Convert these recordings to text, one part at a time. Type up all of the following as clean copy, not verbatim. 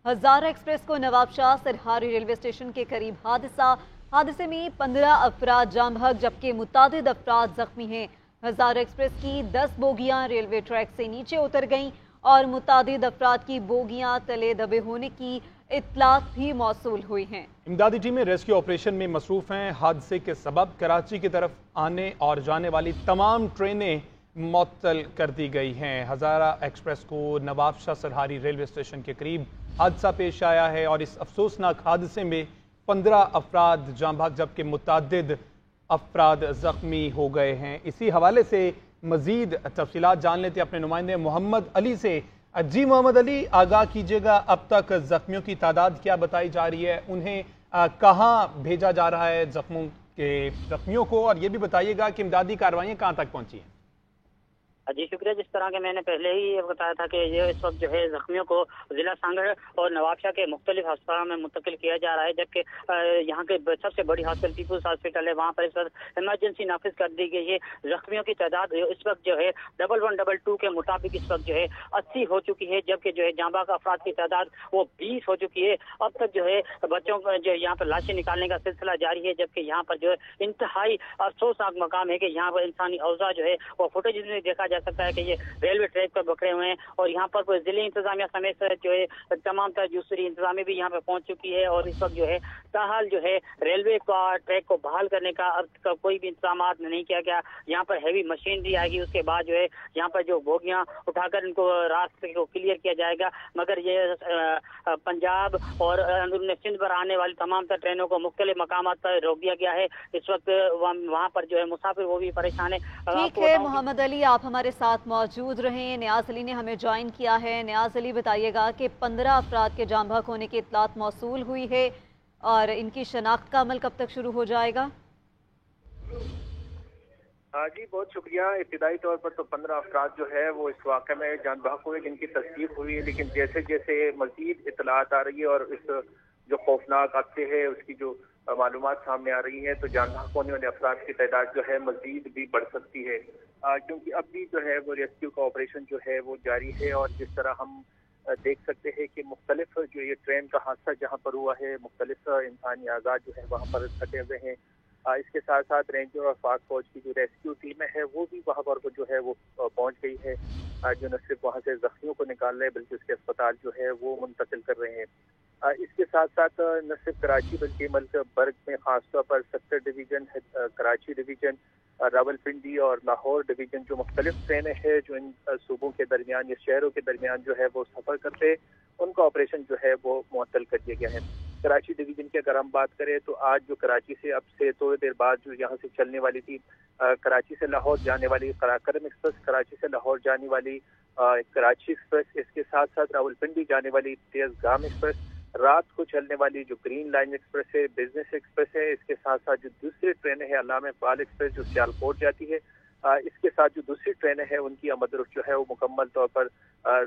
हज़ारा express को Nawabshah Sarhari railway station के करीब हादसे में 15 अफराद जाम बहक जबकि मुतादिद अफराद जख्मी हैं। हज़ारा एक्सप्रेस की 10 बोगियां रेलवे ट्रैक से नीचे उतर गईं और मुतादिद अफराद की बोगियां तले दबे होने की इत्तलात भी मौसूल हुई हैं। इमदादी टीमें रेस्क्यू ऑपरेशन में मसरूफ हैं। हादसे के सबब कराची की तरफ आने और जाने वाली तमाम ट्रेनें मुअत्तल कर दी गई हैं। हज़ारा एक्सप्रेस को नवाबशाह सरहारी रेलवे स्टेशन के करीब हादसा पेश आया है और इस अफसोसनाक हादसे में 15 अफराद जाँ बहक जबकि मुतादिद अफराद ज़ख्मी हो गए हैं। इसी हवाले से मज़ीद तफसीलात जान लेते अपने नुमाइंदे मोहम्मद अली से। जी मोहम्मद अली, आगाह कीजिएगा, अब तक ज़ख्मियों की तादाद क्या बताई जा रही है, उन्हें कहाँ भेजा जा रहा है ज़ख्मियों को, और ये भी बताइएगा कि इमदादी कार्रवाइयाँ कहाँ तक पहुँची हैं। जी शुक्रिया। जिस तरह के मैंने पहले ही ये बताया था कि ये इस वक्त जो है जख्मियों को जिला सांगड़ और नवाबशाह के मुख्तलिफ अस्पतालों में मुंतकिल किया जा रहा है, जबकि यहाँ के सबसे बड़ी हॉस्पिटल पीपुल्स हॉस्पिटल है, वहाँ पर इस वक्त इमरजेंसी नाफिज कर दी गई है। जख्मियों की तादाद इस वक्त जो है 1122 के मुताबिक इस वक्त जो है 80 हो चुकी है, जबकि जो है जाँ बहक अफराद की तादाद वो 20 हो चुकी है। अब तक जो है बच्चों को जो यहाँ पर लाशें निकालने का सिलसिला जारी है, जबकि यहाँ पर जो है इंतहाई अफसोसनाक मकाम है कि यहाँ पर इंसानी अवज़ा जो है वो फुटेज में देखा जा सकता है कि ये रेलवे ट्रैक पर बकरे हुए हैं और यहाँ पर जिले इंतजामिया समेत जो है तमाम तरह दूसरी इंतजामी भी यहाँ पर पहुंच चुकी है। और इस वक्त जो है ताहाल जो है रेलवे का ट्रैक को बहाल करने का अब तक कोई भी इंतजाम नहीं किया गया। यहाँ पर हैवी मशीनरी आएगी, उसके बाद जो है यहाँ पर जो बोगियां उठाकर इनको रास्ते को क्लियर किया जाएगा। मगर ये पंजाब और अंदरूनी सिंध पर आने वाली तमाम तरह ट्रेनों को मुख्तलिफ मकामात पर रोक दिया गया है। इस वक्त वहाँ पर जो है मुसाफिर वो भी परेशान है। ठीक है मोहम्मद अली, आप हमारे साथ मौजूद रहें। न्याज अली ने हमें ज्वाइन किया है। न्याज अली, बताइएगा कि 15 अफराद के जाम बहक होने की इत्तलात मौसूल हुई है और इनकी शनाख्त का अमल कब तक शुरू हो जाएगा? जी बहुत शुक्रिया। इब्तिदाई तौर पर तो 15 अफराद जो है वो इस वाक़े में जान बहक हुए जिनकी तस्दीक हुई है, लेकिन जैसे जैसे मज़ीद इत्तलात आ रही है और इस जो खौफनाक हादसे है उसकी जो मालूमात सामने आ रही है, तो जान बहक होने वाले अफराद की तादाद जो है मज़ीद भी बढ़ सकती है, क्योंकि अब भी जो है वो रेस्क्यू का ऑपरेशन जो है वो जारी है। और जिस तरह हम देख सकते हैं कि मुख्तलिफ जो ये ट्रेन का हादसा जहाँ पर हुआ है, मुख्तलिफ इंसानी आज़ाद जो है वहाँ पर कटे हुए हैं। इसके साथ साथ रेंजर और फास्ट फौज की जो रेस्क्यू टीम है वो भी वहाँ पर जो है वो पहुँच गई है, जो न सिर्फ वहाँ से जख्मियों को निकाल रहे हैं बल्कि उसके अस्पताल जो है वो मुंतकिल कर रहे हैं। इसके साथ साथ न सिर्फ कराची बल्कि मुल्क बर्ग में खासतौर पर sector division, Karachi division, Rawalpindi और लाहौर डिवीज़न जो मुख्तलिफ ट्रेनें हैं जो इन सूबों के दरमियान या शहरों के दरमियान जो है वो सफ़र करते हैं, उनका ऑपरेशन जो है वो मुअत्तल कर दिया गया है। कराची डिवीज़न की अगर हम बात करें तो आज जो कराची से अब से थोड़ी देर बाद जो यहाँ से चलने वाली थी कराची से लाहौर जाने वाली कराकरम एक्सप्रेस, कराची से लाहौर जाने वाली कराची एक्सप्रेस, इसके साथ साथ रावलपिंडी जाने वाली तेज़गाम एक्सप्रेस, रात को चलने वाली जो ग्रीन लाइन एक्सप्रेस है, बिजनेस एक्सप्रेस है, इसके साथ साथ जो दूसरी ट्रेनें हैं अल्लामा इकबाल एक्सप्रेस जो सियालकोट जाती है, इसके साथ जो दूसरी ट्रेनें हैं उनकी आमद-ओ-रफ्त जो है वो मुकम्मल तौर पर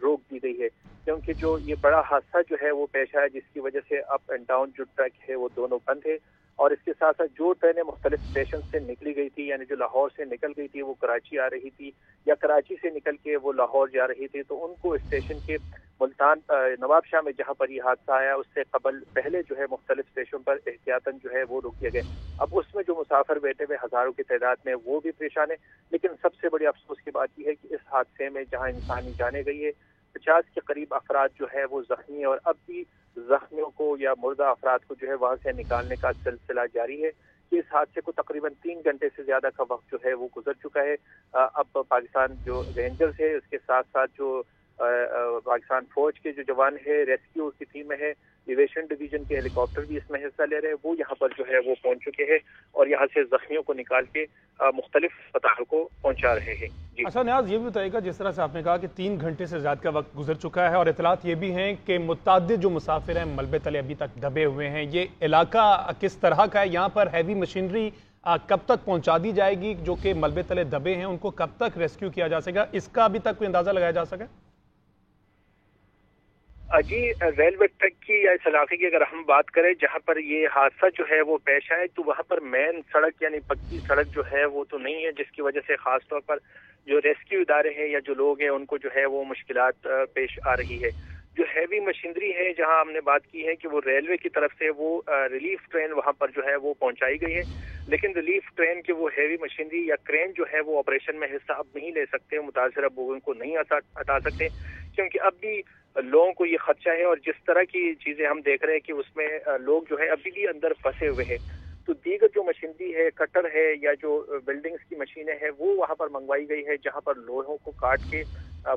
रोक दी गई है, क्योंकि जो ये बड़ा हादसा जो है वो पेश आया जिसकी वजह से अप एंड डाउन जो ट्रैक है वो दोनों बंद है। और इसके साथ साथ जो ट्रेनें मुख्तलिफ स्टेशन से निकली गई थी, यानी जो लाहौर से निकल गई थी वो कराची आ रही थी या कराची से निकल के वो लाहौर जा रही थी, तो उनको स्टेशन के मुल्तान नवाबशाह में जहाँ पर ये हादसा आया उससे पहले जो है मुख्तलिफ स्टेशन पर एहतियातन जो है वो रोक दिया गया। अब उसमें जो मुसाफिर बैठे हुए हज़ारों की तादाद में वो भी परेशान है, लेकिन सबसे बड़ी अफसोस की बात यह है कि इस हादसे में जहाँ इंसानी जाने गई है 50 के करीब अफराद जो है वो जख्मी है और अब भी जख्मियों को या मुर्दा अफराद को जो है वहाँ से निकालने का सिलसिला जारी है। कि इस हादसे को तकरीबन 3 घंटे से ज़्यादा का वक्त जो है वो गुजर चुका है। अब पाकिस्तान जो रेंजर्स है उसके साथ साथ जो पाकिस्तान फौज के जो जवान है, रेस्क्यू की टीम है, एविएशन डिवीजन के हेलीकॉप्टर भी इसमें हिस्सा ले रहे हैं, वो यहाँ पर जो है वो पहुँच चुके हैं और यहाँ से जख्मियों को निकाल के मुख्तलिफ अस्पताल को पहुँचा रहे हैं। अच्छा न्याज, ये भी बताइएगा, जिस तरह से आपने कहा कि 3 घंटे से ज़्यादा का वक्त गुजर चुका है और इतलात ये भी हैं कि मुताद्दिद जो मुसाफिर हैं मलबे तले अभी तक दबे हुए हैं, ये इलाका किस तरह का है? यहाँ पर हैवी मशीनरी कब तक पहुँचा दी जाएगी जो कि मलबे तले दबे हैं, उनको कब तक रेस्क्यू किया जा सकेगा? इसका अभी तक कोई अंदाज़ा लगाया जा सके? जी रेलवे ट्रैक की या इस इलाके की अगर हम बात करें जहाँ पर ये हादसा जो है वो पेश आए, तो वहाँ पर मेन सड़क यानी पक्की सड़क जो है वो तो नहीं है, जिसकी वजह से खास तौर पर जो रेस्क्यू इदारे हैं या जो लोग हैं उनको जो है वो मुश्किलात पेश आ रही है। جو ہیوی مشینری ہے جہاں ہم نے بات کی ہے کہ وہ ریلوے کی طرف سے وہ ریلیف ٹرین وہاں پر جو ہے وہ پہنچائی گئی ہے، لیکن ریلیف ٹرین کے وہ ہیوی مشینری یا کرین جو ہے وہ آپریشن میں حصہ اب نہیں لے سکتے، متاثرہ بوگیوں کو نہیں ہٹا سکتے، کیونکہ اب بھی لوگوں کو یہ خدشہ ہے، اور جس طرح کی چیزیں ہم دیکھ رہے ہیں کہ اس میں لوگ جو ہے ابھی بھی اندر پھنسے ہوئے ہیں، تو دیگر جو مشینری ہے، کٹر ہے یا جو بلڈنگز کی مشینیں ہیں وہ وہاں پر منگوائی گئی ہے، جہاں پر لوہوں کو کاٹ کے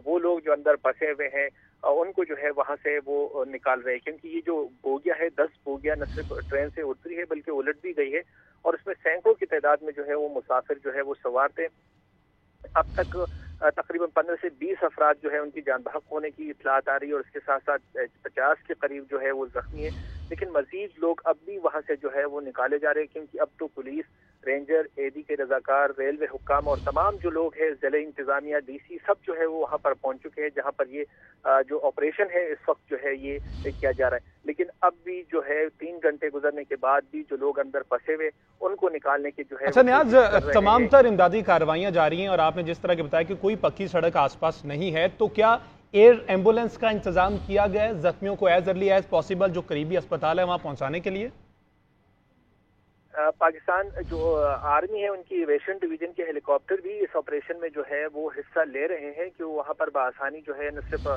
وہ لوگ جو اندر پھنسے ہوئے ہیں ان کو جو ہے وہاں سے وہ نکال رہے ہیں، کیونکہ یہ جو بوگیاں ہے 10 بوگیاں نہ صرف ٹرین سے اتری ہے بلکہ الٹ بھی گئی ہے، اور اس میں سینکڑوں کی تعداد میں جو ہے وہ مسافر جو ہے وہ سوار تھے۔ اب تک تقریباً 15 سے 20 افراد جو ہے ان کی جان بحق ہونے کی اطلاعات آ رہی ہے، اور اس کے ساتھ ساتھ 50 کے قریب جو ہے وہ زخمی ہیں، لیکن مزید لوگ اب بھی وہاں سے جو ہے وہ نکالے جا رہے ہیں، کیونکہ اب تو پولیس، رینجر، اے ڈی کے رضاکار، ریلوے حکام اور تمام جو لوگ ہیں، ضلع انتظامیہ، ڈی سی، سب جو ہے وہ وہاں پر پہنچ چکے ہیں جہاں پر یہ جو آپریشن ہے اس وقت جو ہے یہ کیا جا رہا ہے، لیکن اب بھی جو ہے 3 گھنٹے گزرنے کے بعد بھی جو لوگ اندر پھنسے ہوئے ان کو نکالنے کی جو ہے اچھا نیاز، تمام تر امدادی کارروائیاں جاری ہیں، اور آپ نے جس طرح کے بتایا کہ کوئی پکی سڑک آس پاس نہیں ہے، تو کیا ایئر ایمبولینس کا انتظام کیا گیا ہے زخمیوں کو ایز ارلی ایز پاسبل جو قریبی اسپتال ہے وہاں پہنچانے کے لیے؟ پاکستان جو آرمی ہے ان کی ایویشن ڈویژن کے ہیلی کاپٹر بھی اس آپریشن میں جو ہے وہ حصہ لے رہے ہیں کہ وہاں پر بآسانی جو ہے نہ صرف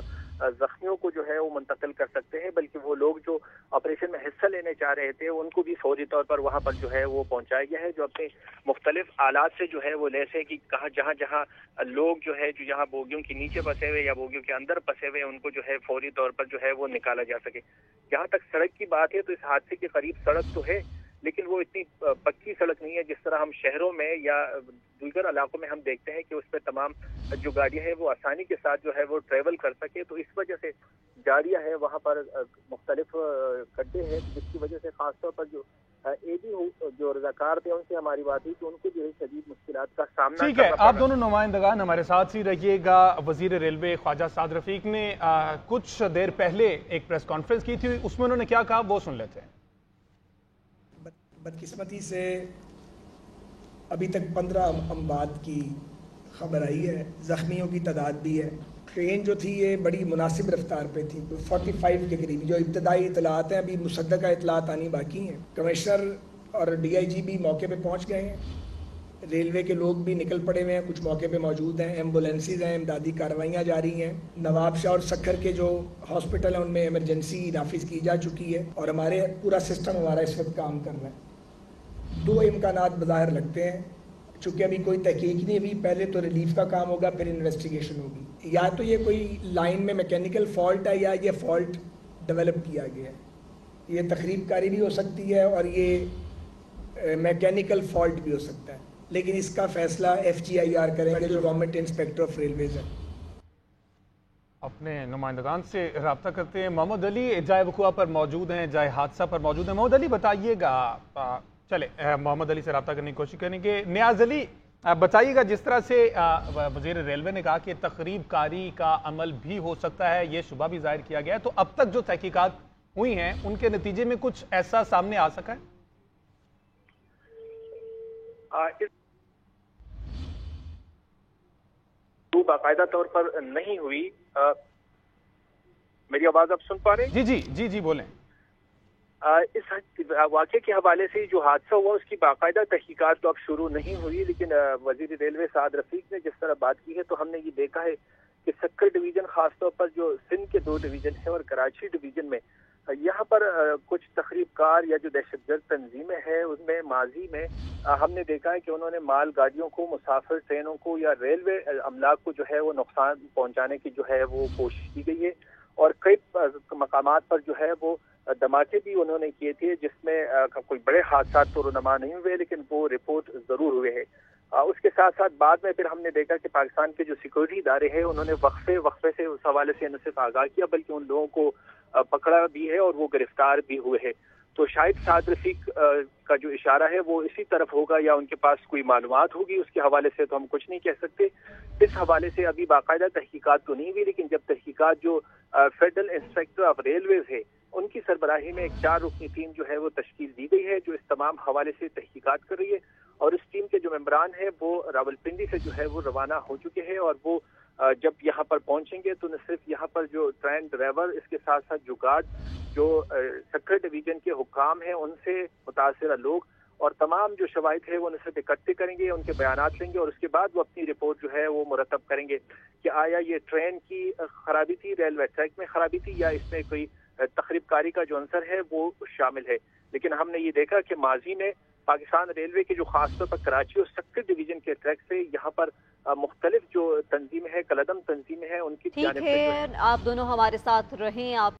زخمیوں کو جو ہے وہ منتقل کر سکتے ہیں، بلکہ وہ لوگ جو آپریشن میں حصہ لینے چاہ رہے تھے ان کو بھی فوری طور پر وہاں پر جو ہے وہ پہنچایا گیا ہے، جو اپنے مختلف آلات سے جو ہے وہ لیس ہے کہ کہاں جہاں جہاں لوگ جو ہے جو جہاں بوگیوں کے نیچے پھنسے ہوئے یا بوگیوں کے اندر پھنسے ہوئے ان کو جو ہے فوری طور پر جو ہے وہ نکالا جا سکے۔ جہاں تک سڑک کی بات ہے تو اس حادثے کے قریب سڑک تو ہے، لیکن وہ اتنی پکی سڑک نہیں ہے جس طرح ہم شہروں میں یا دیگر علاقوں میں ہم دیکھتے ہیں کہ اس پہ تمام جو گاڑیاں ہیں وہ آسانی کے ساتھ جو ہے وہ ٹریول کر سکے، تو اس وجہ سے گاڑیاں ہیں وہاں پر مختلف گڈھے ہیں، جس کی وجہ سے خاص طور پر جو اے ڈی جو رضاکار تھے ان سے ہماری بات ہوئی تو ان کو جو ہے شدید مشکلات کا سامنا ٹھیک ہے، آپ دونوں نمائندگان ہمارے ساتھ ہی رہیے گا۔ وزیر ریلوے خواجہ سعد رفیق نے کچھ دیر پہلے ایک پریس کانفرنس کی تھی، اس میں انہوں نے کیا کہا وہ سن لیتے ہیں۔ بدقسمتی سے ابھی تک 15 اموات کی خبر آئی ہے، زخمیوں کی تعداد بھی ہے۔ ٹرین جو تھی یہ بڑی مناسب رفتار پہ تھی، 45 کے قریب، جو ابتدائی اطلاعات ہیں، ابھی مصدقہ اطلاعات آنی باقی ہیں۔ کمشنر اور ڈی آئی جی بھی موقع پہ پہنچ گئے ہیں، ریلوے کے لوگ بھی نکل پڑے ہوئے ہیں، کچھ موقع پہ موجود ہیں، ایمبولینسز ہیں، امدادی کارروائیاں جاری ہیں۔ نواب شاہ اور سکھر کے جو ہاسپٹل ہیں ان میں ایمرجنسی نافذ کی جا چکی ہے، اور ہمارے پورا سسٹم ہمارا اس وقت کام کر رہا ہے۔ 2 امکانات بظاہر لگتے ہیں، چونکہ ابھی کوئی تحقیق نہیں ہوئی، پہلے تو ریلیف کا کام ہوگا پھر انویسٹیگیشن ہوگی، یا تو یہ کوئی لائن میں میکینیکل فالٹ ہے یا یہ فالٹ ڈیولپ کیا گیا ہے، یہ تخریب کاری بھی ہو سکتی ہے اور یہ میکینیکل فالٹ بھی ہو سکتا ہے، لیکن اس کا فیصلہ FGIR کریں گے جو گورنمنٹ انسپیکٹر آف ریلویز ہے۔ اپنے نمائندگان سے رابطہ کرتے ہیں۔ محمد علی جائے وقوع پر موجود ہیں، جائے حادثہ پر موجود ہیں۔ محمد علی بتائیے گا، چلے محمد علی سے رابطہ کرنے کی کوشش کریں گے۔ نیاز علی بتائیے گا، جس طرح سے وزیر ریلوے نے کہا کہ تخریب کاری کا عمل بھی ہو سکتا ہے، یہ شبہ بھی ظاہر کیا گیا ہے، تو اب تک جو تحقیقات ہوئی ہیں ان کے نتیجے میں کچھ ایسا سامنے آ سکا ہے؟ باقاعدہ طور پر نہیں ہوئی۔ میری آواز آپ سن پا رہے ہیں؟ جی بولیں۔ اس واقعے کے حوالے سے جو حادثہ ہوا اس کی باقاعدہ تحقیقات تو اب شروع نہیں ہوئی، لیکن وزیر ریلوے سعد رفیق نے جس طرح بات کی ہے تو ہم نے یہ دیکھا ہے کہ سکر ڈویژن، خاص طور پر جو سندھ کے 2 ڈویژن ہیں اور کراچی ڈویژن میں یہاں پر کچھ تخریب کار یا جو دہشت گرد تنظیمیں ہیں ان میں ماضی میں ہم نے دیکھا ہے کہ انہوں نے مال گاڑیوں کو، مسافر ٹرینوں کو یا ریلوے املاک کو جو ہے وہ نقصان پہنچانے کی جو ہے وہ کوشش کی گئی ہے، اور کئی مقامات پر جو ہے وہ دھماکے بھی انہوں نے کیے تھے، جس میں کوئی بڑے حادثات تو رونما نہیں ہوئے لیکن وہ رپورٹ ضرور ہوئے ہیں۔ اس کے ساتھ ساتھ بعد میں پھر ہم نے دیکھا کہ پاکستان کے جو سیکورٹی ادارے ہیں انہوں نے وقفے سے اس حوالے سے نہ صرف آگاہ کیا بلکہ ان لوگوں کو پکڑا بھی ہے اور وہ گرفتار بھی ہوئے ہیں۔ تو شاید سعد رفیق کا جو اشارہ ہے وہ اسی طرف ہوگا، یا ان کے پاس کوئی معلومات ہوگی، اس کے حوالے سے تو ہم کچھ نہیں کہہ سکتے۔ اس حوالے سے ابھی باقاعدہ تحقیقات تو نہیں ہوئی، لیکن جب تحقیقات جو فیڈرل انسپیکٹر آف ریلویز ہے ان کی سربراہی میں ایک 4 رکنی ٹیم جو ہے وہ تشکیل دی گئی ہے جو اس تمام حوالے سے تحقیقات کر رہی ہے، اور اس ٹیم کے جو ممبران ہیں وہ راولپنڈی سے جو ہے وہ روانہ ہو چکے ہیں، اور وہ जब यहाँ पर पहुंचेंगे तो न सिर्फ यहाँ पर जो ट्रेन ड्राइवर, इसके साथ साथ जो गार्ड, जो सेक्टर डिवीजन के हुक्काम हैं, उनसे मुतासिरा लोग और तमाम जो शवाहिद है वो न सिर्फ इकट्ठे करेंगे, उनके बयानात लेंगे और उसके बाद वो अपनी रिपोर्ट जो है वो मुरतब करेंगे कि आया ये ट्रेन की खराबी थी, रेलवे ट्रैक में खराबी थी, या इसमें कोई तखरीब कारी का जो अंसर है वो शामिल है। लेकिन हमने ये देखा कि माजी में पाकिस्तान रेलवे के जो खासतौर पर कराची और सेक्टर डिवीजन के ट्रैक से यहाँ पर मुख्तलिफ जो तंजीमें हैं, कलदम तंजीमें हैं, उनकी ठीक है, आप दोनों हमारे साथ रहें। आप